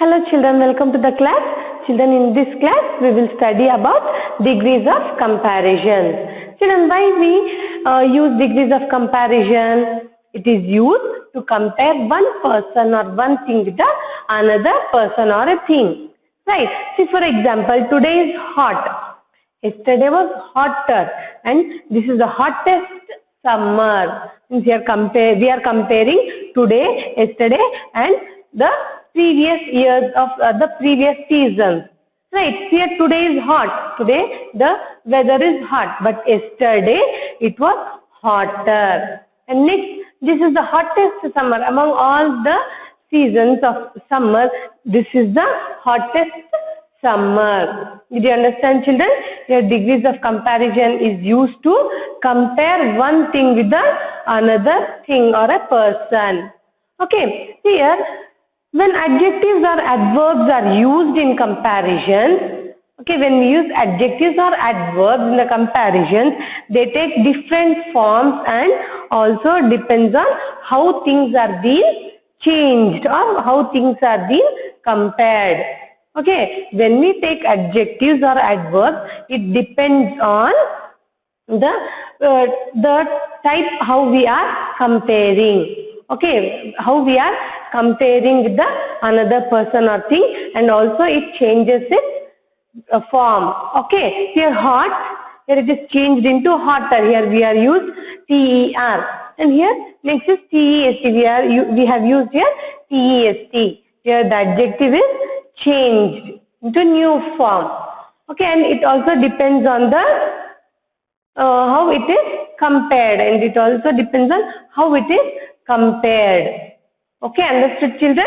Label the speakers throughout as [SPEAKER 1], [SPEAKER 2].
[SPEAKER 1] Hello children, welcome to the class. Children, in this class we will study about degrees of comparison. Children, why we use degrees of comparison? It is used to compare one person or one thing with the another person or a thing. Right? See, for example, today is hot. Yesterday was hotter, and this is the hottest summer. Since we are comparing today, yesterday, and the previous years of the previous seasons. Right? Here today is hot. Today the weather is hot, but yesterday it was hotter. And next, this is the hottest summer among all the seasons of summer. This is the hottest summer. Did you understand, children? Here degrees of comparison is used to compare one thing with the another thing or a person. Okay, here when adjectives or adverbs are used in comparisons, okay, when we use adjectives or adverbs in the comparisons, they take different forms and also depends on how things are being changed or how things are being compared. Okay, when we take adjectives or adverbs, it depends on the type how we are comparing. Okay, how we are comparing with the another person or thing, and also it changes its form. Okay, here hot, here it is changed into hotter. Here we are used TER, and here next is TEST. We have used here TEST. Here the adjective is changed into new form. Okay, and it also depends on the how it is compared, and it also depends on how it is compared. Okay, understood, children?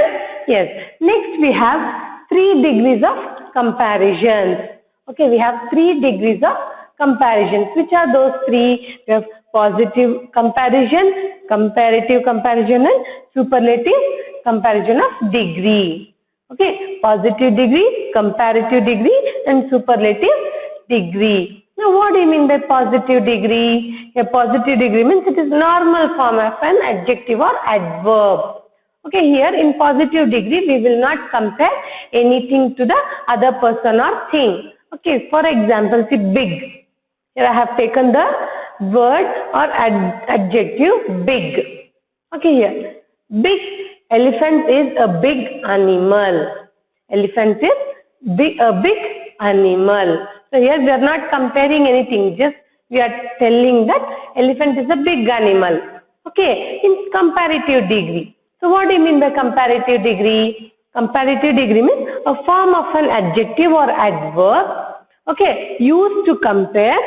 [SPEAKER 1] Yes. Next we have 3 degrees of comparisons. Okay, we have 3 degrees of comparisons. Which are those 3? We have positive comparison, comparative comparison, and superlative comparison of degree. Okay, positive degree, comparative degree, and superlative degree. Now, what do you mean by positive degree? A positive degree means it is normal form of an adjective or adverb. Okay, here in positive degree, we will not compare anything to the other person or thing. Okay, for example, see big. Here I have taken the word or adjective big. Okay, here big. Elephant is a big animal. Elephant is a big animal. So here we are not comparing anything, just we are telling that elephant is a big animal. Okay, in comparative degree. So what do you mean by comparative degree? Comparative degree means a form of an adjective or adverb, okay, used to compare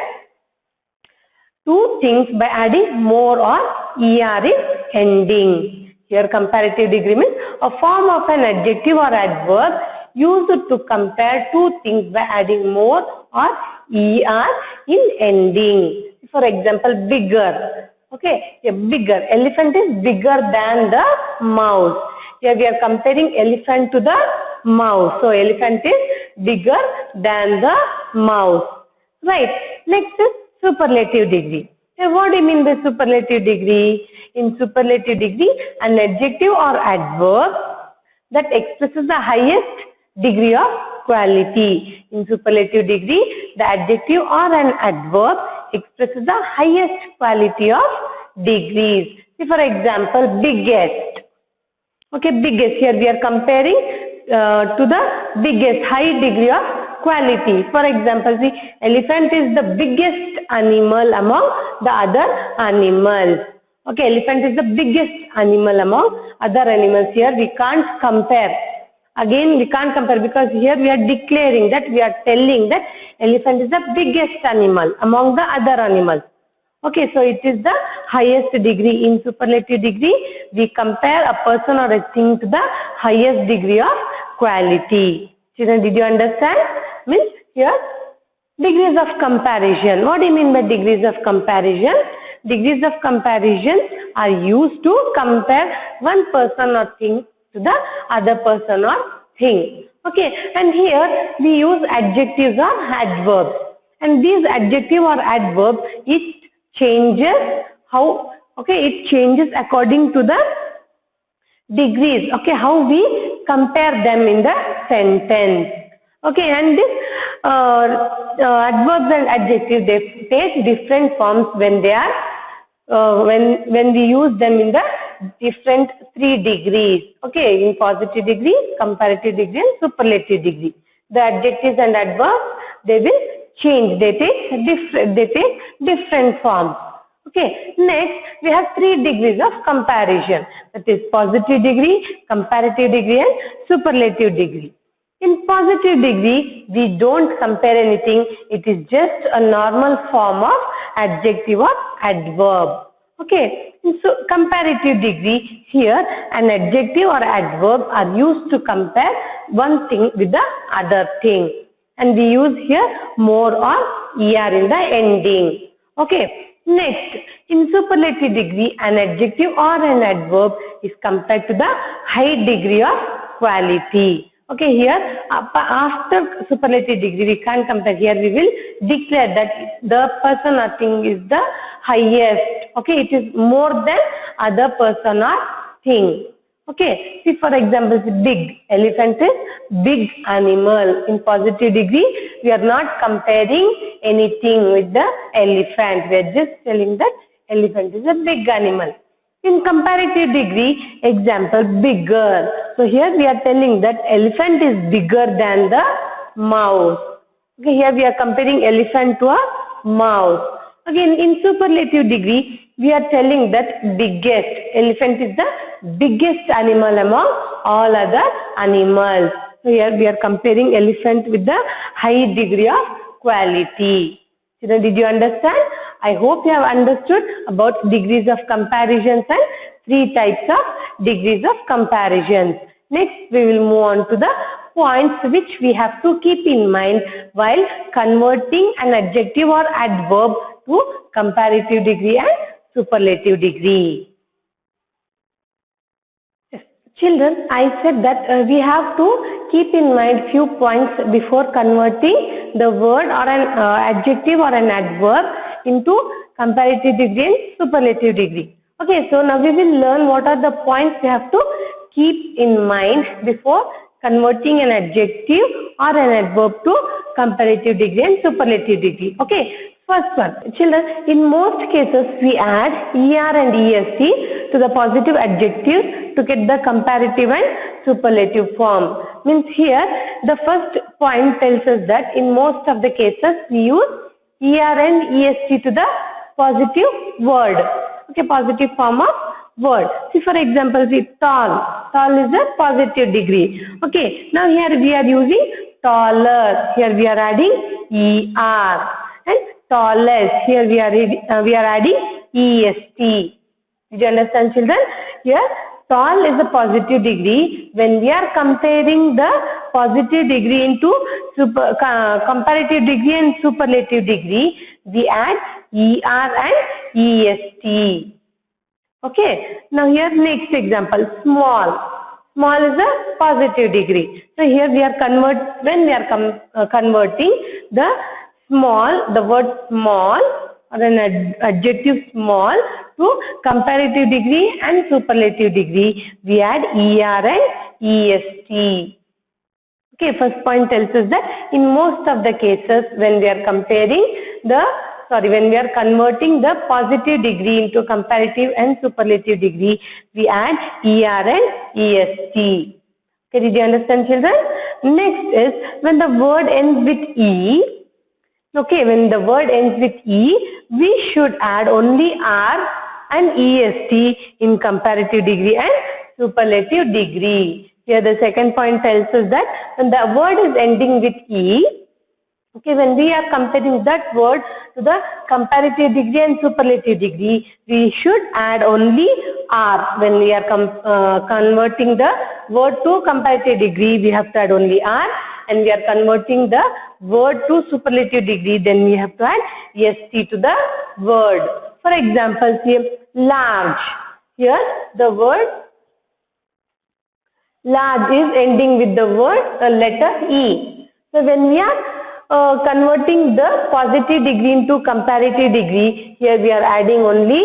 [SPEAKER 1] two things by adding more or er in ending. Here comparative degree means a form of an adjective or adverb used to compare two things by adding more or er in ending. For example, bigger. Okay, a bigger. Elephant is bigger than the mouse. Here we are comparing elephant to the mouse. So elephant is bigger than the mouse. Right. Next is superlative degree. So what do you mean by superlative degree? In superlative degree, an adjective or adverb that expresses the highest degree of quality. In superlative degree, the adjective or an adverb expresses the highest quality of degrees. See, for example, biggest. Okay, biggest. Here we are comparing to the biggest, high degree of quality. For example, see, elephant is the biggest animal among the other animals. Okay, elephant is the biggest animal among other animals. Here we can't compare. Again, we can't compare because here we are declaring that, we are telling that elephant is the biggest animal among the other animals. Okay, so it is the highest degree. In superlative degree, we compare a person or a thing to the highest degree of quality. Children, did you understand? Means here, degrees of comparison. What do you mean by degrees of comparison? Degrees of comparison are used to compare one person or thing to the other person or thing. Okay, and here we use adjectives or adverbs, and these adjective or adverb, it changes how, okay, it changes according to the degrees, okay, how we compare them in the sentence. Okay, and this adverbs and adjectives, they take different forms when they are when we use them in the different 3 degrees. Okay, in positive degree, comparative degree, and superlative degree. The adjectives and adverbs, they will change. They take different forms. Okay, next we have 3 degrees of comparison. That is positive degree, comparative degree, and superlative degree. In positive degree, we don't compare anything. It is just a normal form of adjective or adverb. Okay, so comparative degree, here an adjective or adverb are used to compare one thing with the other thing. And we use here more or er in the ending. Okay, next in superlative degree, an adjective or an adverb is compared to the high degree of quality. Okay, here after superlative degree we can't compare. Here we will declare that the person or thing is the highest. Okay, it is more than other person or thing. Okay, see for example, big. Elephant is big animal. In positive degree, we are not comparing anything with the elephant. We are just telling that elephant is a big animal. In comparative degree, example, bigger. So here we are telling that elephant is bigger than the mouse. Okay, here we are comparing elephant to a mouse. Again, in superlative degree, we are telling that biggest. Elephant is the biggest animal among all other animals. So here we are comparing elephant with the high degree of quality. Children, did you understand? I hope you have understood about degrees of comparisons and 3 types of degrees of comparisons. Next, we will move on to the points which we have to keep in mind while converting an adjective or adverb to comparative degree and superlative degree. Children, I said that we have to keep in mind few points before converting the word or an adjective or an adverb into comparative degree and superlative degree. Okay, so now we will learn what are the points we have to keep in mind before converting an adjective or an adverb to comparative degree and superlative degree. Okay, first one, children, in most cases we add er and est to the positive adjectives to get the comparative and superlative form. Means here the first point tells us that in most of the cases we use er and est to the positive word. Okay, positive form of word. See for example, see tall. Tall is a positive degree. Okay, now here we are using taller. Here we are adding er. And tallest. Here we are adding est. Did you understand, children? Here tall is a positive degree. When we are comparing the positive degree into comparative degree and superlative degree, we add er and est. Okay. Now here next example, small. Small is a positive degree. So here we are converting the small, the word small or an adjective small to comparative degree and superlative degree. We add er and est. Okay, first point tells us that in most of the cases when we are when we are converting the positive degree into comparative and superlative degree, we add er and est. Okay, did you understand, children? Next is when the word ends with e. Okay, when the word ends with e, we should add only r and est in comparative degree and superlative degree. Here the second point tells us that when the word is ending with e, okay, when we are comparing that word to the comparative degree and superlative degree, we should add only r. When we are converting the word to comparative degree, we have to add only r. And we are converting the word to superlative degree, then we have to add est to the word. For example, here large. Here the word large is ending with the word letter e. So when we are converting the positive degree into comparative degree, here we are adding only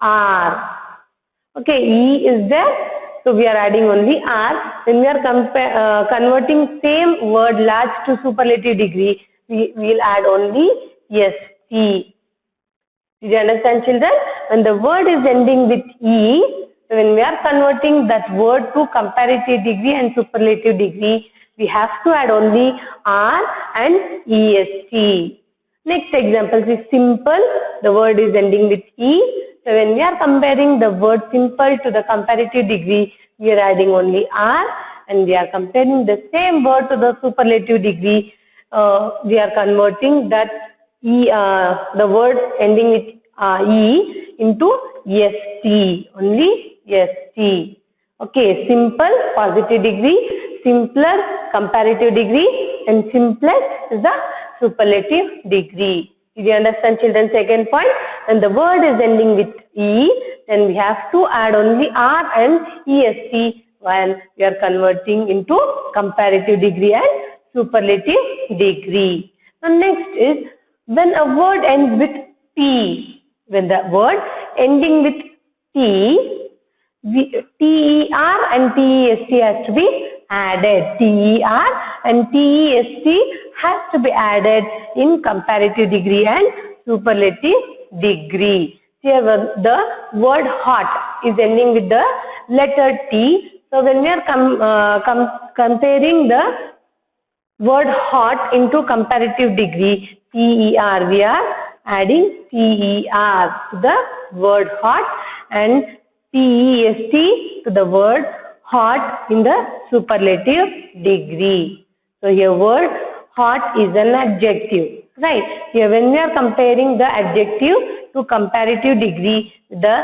[SPEAKER 1] r. Okay, e is there. so we are adding only R. When we are converting same word large to superlative degree, we will add only ST. Did you understand, children? When the word is ending with E, so when we are converting that word to comparative degree and superlative degree, we have to add only R and EST. Next example is simple. The word is ending with E. So when we are comparing the word simple to the comparative degree, we are adding only R, and we are comparing the same word to the superlative degree. We are converting that E, the word ending with E into ST, only ST. Okay, simple positive degree, simpler comparative degree, and simplest is the superlative degree. Did you understand, children? Second point, when the word is ending with E, then we have to add only R and EST when we are converting into comparative degree and superlative degree. So next is when a word ends with T. When the word ending with T, TER and TEST has to be added. TER and TEST has to be added in comparative degree and superlative degree. Here the word hot is ending with the letter T. So when we are comparing the word hot into comparative degree, TER, we are adding TER to the word hot and TEST to the word hot in the superlative degree. So here word hot is an adjective, right? Here when we are comparing the adjective to comparative degree, the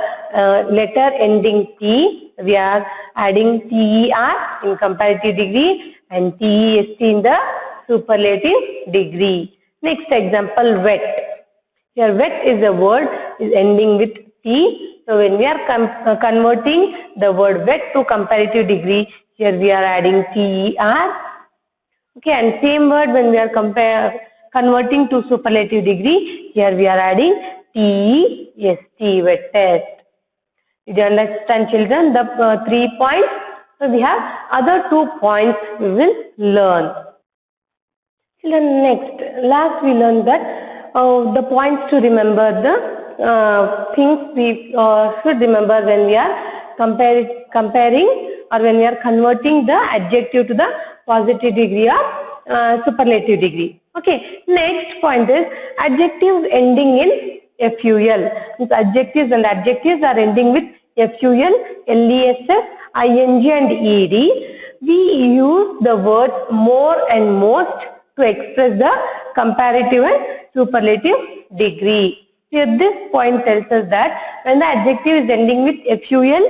[SPEAKER 1] letter ending T, we are adding TER in comparative degree and TEST in the superlative degree. Next example, wet. Here wet is a word is ending with T. So when we are converting the word wet to comparative degree, here we are adding TER. Okay, and same word when we are converting to superlative degree, here we are adding TEST, wettest. Did you understand, children, the 3 points? So we have other 2 points we will learn. Children, last we learned that the points to remember, the things we should remember when we are comparing or when we are converting the adjective to the positive degree or superlative degree. Okay, next point is adjectives ending in FUL. These adjectives and adjectives are ending with FUL, LESS, ING and ED. We use the words more and most to express the comparative and superlative degree. Here this point tells us that when the adjective is ending with FUL,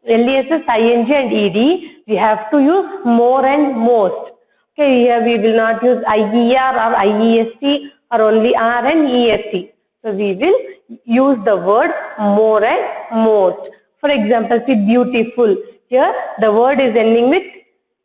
[SPEAKER 1] LESS, ING and ED, we have to use more and most. Okay, here we will not use IER or IEST or only R and EST. So we will use the word more and most. For example, see beautiful. Here the word is ending with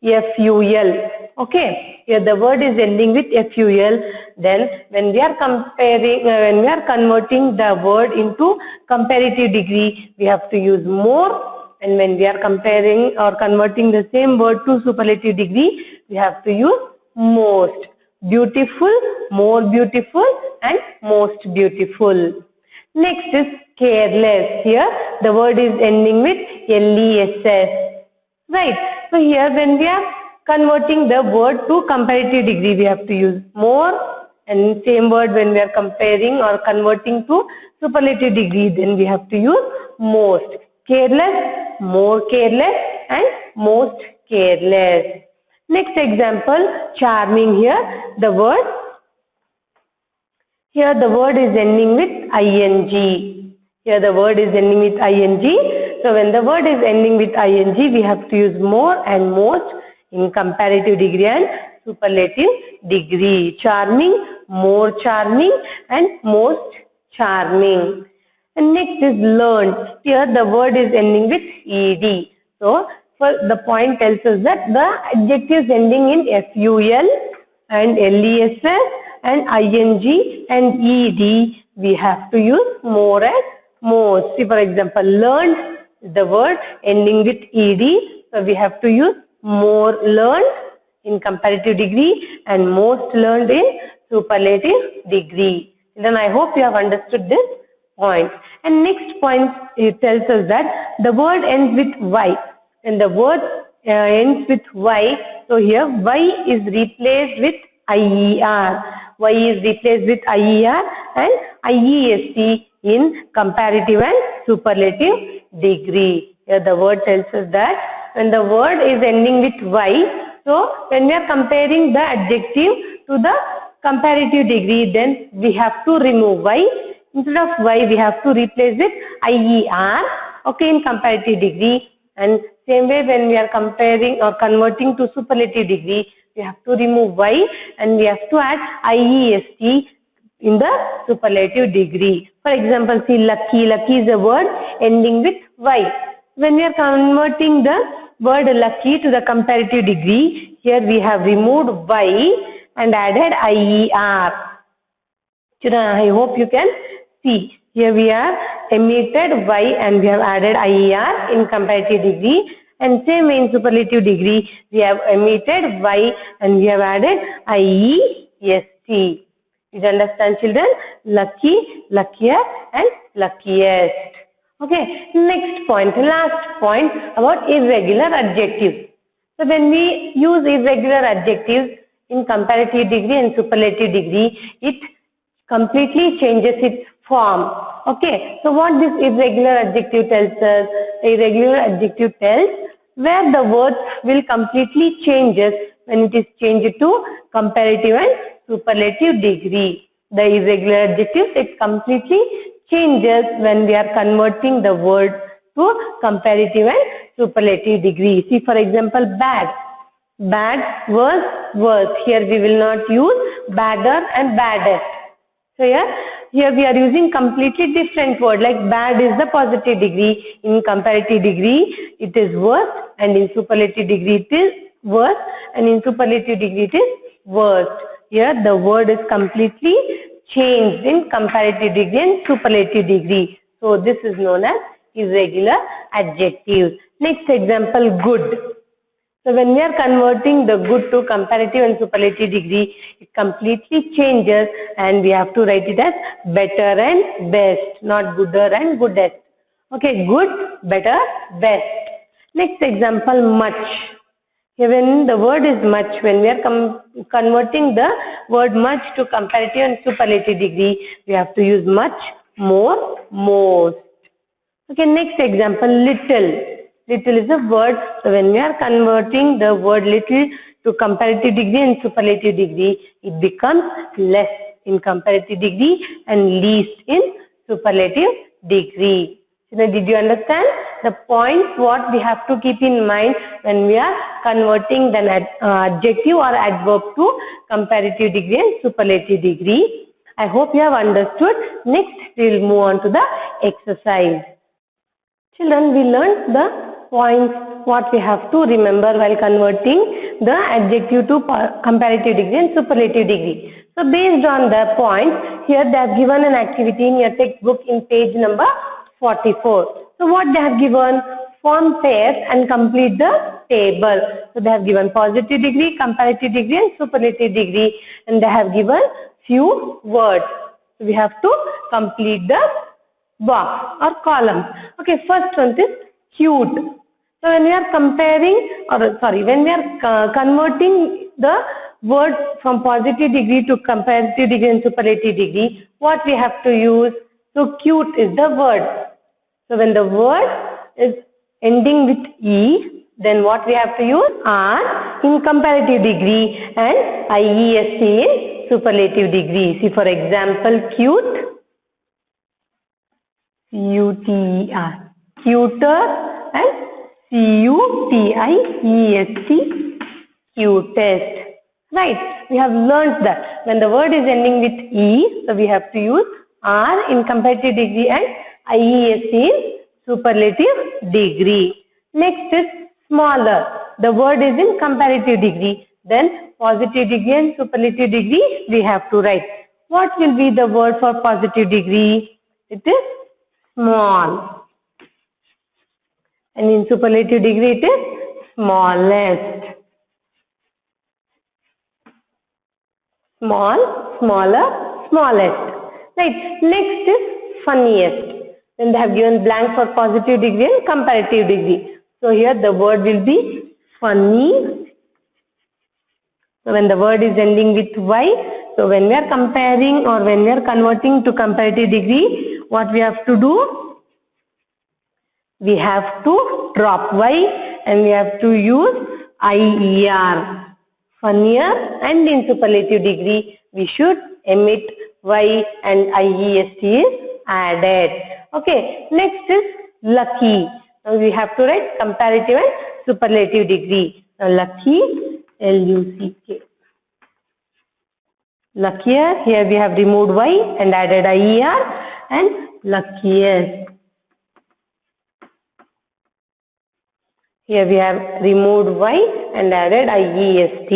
[SPEAKER 1] FUL. Okay, here the word is ending with FUL. Then when we are when we are converting the word into comparative degree, we have to use more. And when we are comparing or converting the same word to superlative degree, we have to use most. Beautiful, more beautiful and most beautiful. Next is careless. Here the word is ending with LESS. Right. So here when we are converting the word to comparative degree, we have to use more, and same word when we are comparing or converting to superlative degree, then we have to use most. Careless, more careless and most careless. Next example, charming. Here the word is ending with ING. Here the word is ending with ING. So when the word is ending with ING, we have to use more and most in comparative degree and superlative degree. Charming, more charming and most charming. And next is learned. Here the word is ending with ED. So the point tells us that the adjectives ending in FUL and LESS and ING and ED, we have to use more and most. See, for example, learned, the word ending with ed. So we have to use more learned in comparative degree and most learned in superlative degree. Then I hope you have understood this point. And next point, it tells us that the word ends with y. And the word ends with y. So here y is replaced with IER. Y is replaced with IER and IEST in comparative and superlative degree. Here the word tells us that when the word is ending with y, so when we are comparing the adjective to the comparative degree, then we have to remove y. Instead of y, we have to replace with IER, okay, in comparative degree. And same way when we are comparing or converting to superlative degree, we have to remove y and we have to add IEST in the superlative degree. For example, see lucky. Lucky is a word ending with y. When we are converting the word lucky to the comparative degree, here we have removed y and added IER. Children, I hope you can see. Here we have omitted y and we have added IER in comparative degree. And same in superlative degree, we have omitted y and we have added IEST. You understand, children? Lucky, luckier and luckiest. Okay, next point, last point about irregular adjectives. So when we use irregular adjectives in comparative degree and superlative degree, it completely changes its form. Okay, so what this irregular adjective tells us? Irregular adjective tells where the words will completely changes when it is changed to comparative and superlative degree. The irregular adjective, it completely changes when we are converting the word to comparative and superlative degree. See, for example, bad. Bad, worse, worse. Here we will not use badder and baddest. So here we are using completely different word, like bad is the positive degree, in comparative degree it is worst, and in superlative degree it is worst, and in superlative degree it is worst. Here the word is completely changed in comparative degree and superlative degree. So this is known as irregular adjectives. Next example, good. So when we are converting the good to comparative and superlative degree, it completely changes and we have to write it as better and best, not gooder and goodest. Okay, good, better, best. Next example, much. Here when the word is much, when we are converting the word much to comparative and superlative degree, we have to use much, more, most. Okay, next example, little. Little is a word, so when we are converting the word little to comparative degree and superlative degree, it becomes less in comparative degree and least in superlative degree. So now did you understand the points what we have to keep in mind when we are converting the adjective or adverb to comparative degree and superlative degree? I hope you have understood. Next we will move on to the exercise. Children, we learned the points what we have to remember while converting the adjective to comparative degree and superlative degree. So based on the points, here they have given an activity in your textbook in page number 44. So what they have given? Form pairs and complete the table. So they have given positive degree, comparative degree and superlative degree, and they have given few words. So we have to complete the box or column. Okay, first one is cute. So when we are comparing, when we are converting the word from positive degree to comparative degree and superlative degree, what we have to use? So cute is the word. So when the word is ending with E, then what we have to use? R in comparative degree and IEST in superlative degree. See, for example, cute, C-U-T-E-R, cuter, and C-U-T-I-E-S-T, cutest. Right, we have learnt that when the word is ending with E, so we have to use R in comparative degree and IEST in superlative degree. Next is smaller. The word is in comparative degree. Then positive degree and superlative degree we have to write. What will be the word for positive degree? It is small. and in superlative degree it is smallest. Small, smaller, smallest. Right. Next is funniest. Then they have given blank for positive degree and comparative degree. So here the word will be funny. So when the word is ending with Y, so when we are comparing or when we are converting to comparative degree, what we have to do? We have to drop Y and we have to use IER. Funnier, and in superlative degree we should emit Y and IEST is added. Okay, next is lucky. Now we have to write comparative and superlative degree. Now lucky, L-U-C-K. Luckier, here we have removed Y and added IER, and luckiest. Here we have removed Y and added IEST.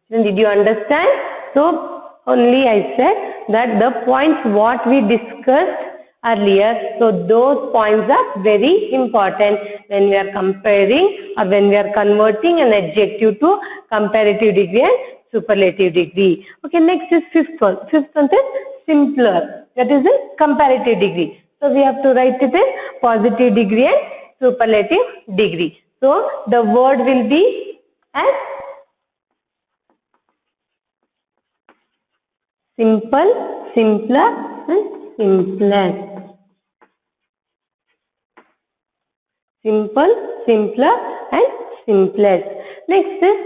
[SPEAKER 1] Then did you understand? So only I said that the points what we discussed earlier, so those points are very important when we are comparing or when we are converting an adjective to comparative degree and superlative degree. Okay, next is fifth one. Fifth one is simpler. That is in comparative degree. So we have to write it in positive degree and superlative degree. So the word will be as simple, simpler, and simplest. Simple, simpler, and simplest. Next is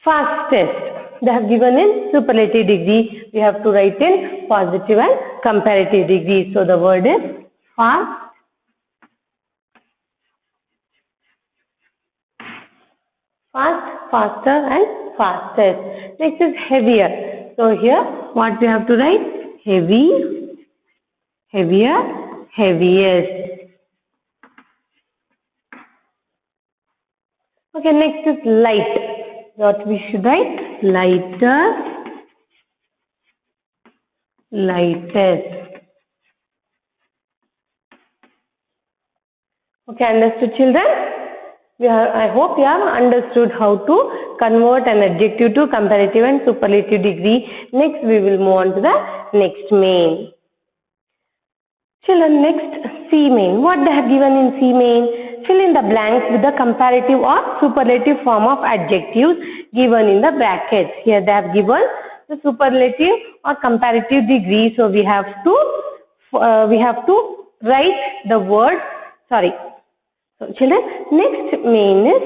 [SPEAKER 1] fastest. They have given in superlative degree. We have to write in positive and comparative degree. So the word is fast. Fast, faster, and fastest. Next is heavier. So here what we have to write? Heavy, heavier, heaviest. Okay, next is light. What we should write? Lighter, lightest. Okay, understood, children? I hope you have understood how to convert an adjective to comparative and superlative degree. Next, we will move on to the next main. Children, next C main. What they have given in C main? Fill in the blanks with the comparative or superlative form of adjectives given in the brackets. Here they have given the superlative or comparative degree. So we have to write the word. Sorry. So children, next main is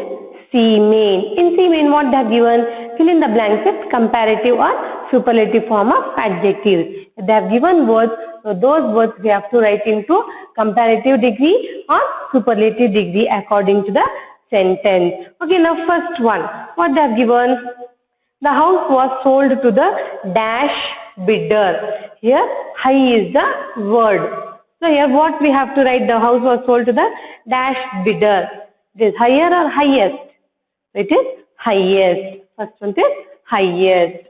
[SPEAKER 1] C main. In C main, what they have given? Fill in the blanks with comparative or superlative form of adjectives. They have given words, so those words we have to write into comparative degree or superlative degree according to the sentence. Okay, now first one, what they have given? The house was sold to the dash bidder. Here, high is the word. So here what we have to write? The house was sold to the dash bidder. It is higher or highest? It is highest. First one is highest.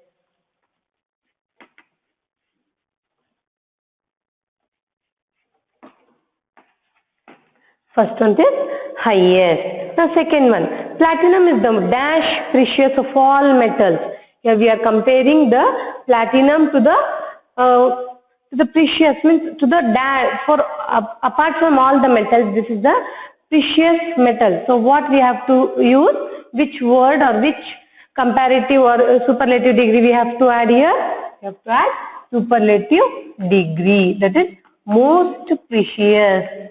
[SPEAKER 1] First one is highest. Now second one, platinum is the dash precious of all metals. Here we are comparing the platinum to the precious, means to the dash, for apart from all the metals, this is the precious metal. So what we have to use? Which word or which comparative or superlative degree we have to add here? We have to add superlative degree. That is most precious.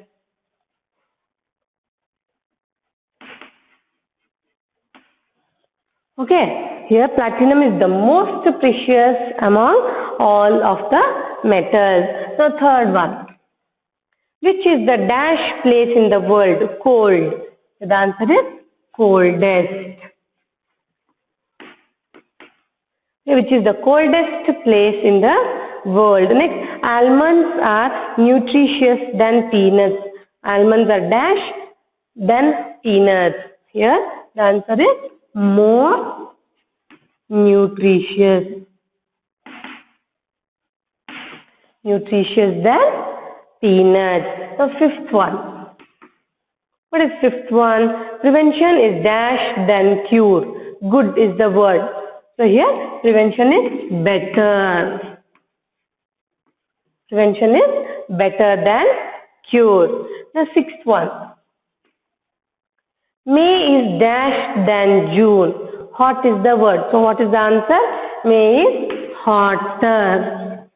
[SPEAKER 1] Okay, here platinum is the most precious among all of the metals. So third one, which is the dash place in the world? Cold. So the answer is coldest. Which is the coldest place in the world. Next, almonds are nutritious than peanuts. Almonds are dash than peanuts. Here the answer is more nutritious. Nutritious than peanuts. So fifth one, What is fifth one? Prevention is dash than cure. Good is the word. So here prevention is better. Prevention is better than cure. The sixth one. May is dash than June. Hot is the word. So what is the answer? May is hotter.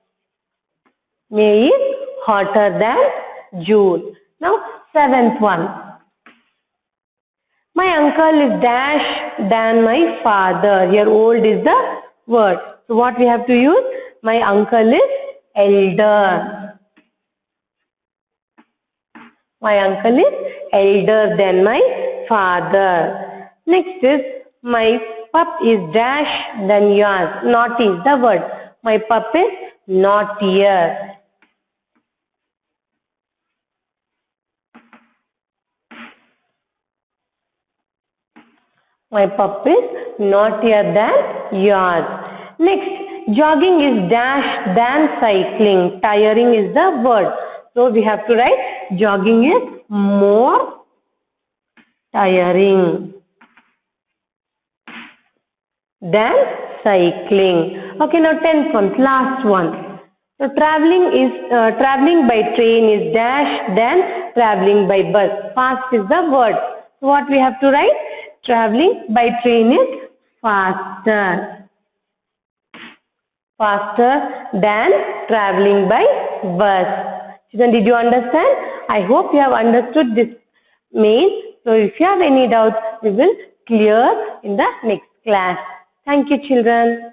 [SPEAKER 1] May is hotter than June. Now seventh one. My uncle is dash than my father. Here old is the word. So what we have to use? My uncle is elder. My uncle is elder than my father. Next is my pup is dash than yours. Naughty is the word. My pup is naughtier. My pup is naughtier than yours. Next, jogging is dash than cycling. Tiring is the word. So we have to write jogging is more tiring than cycling. Okay, now 10th one, last one. So traveling by train is dash than traveling by bus. Fast is the word. So what we have to write? Traveling by train is faster. Faster than traveling by bus. Children, did you understand? I hope you have understood this main. So if you have any doubts, we will clear in the next class. Thank you, children.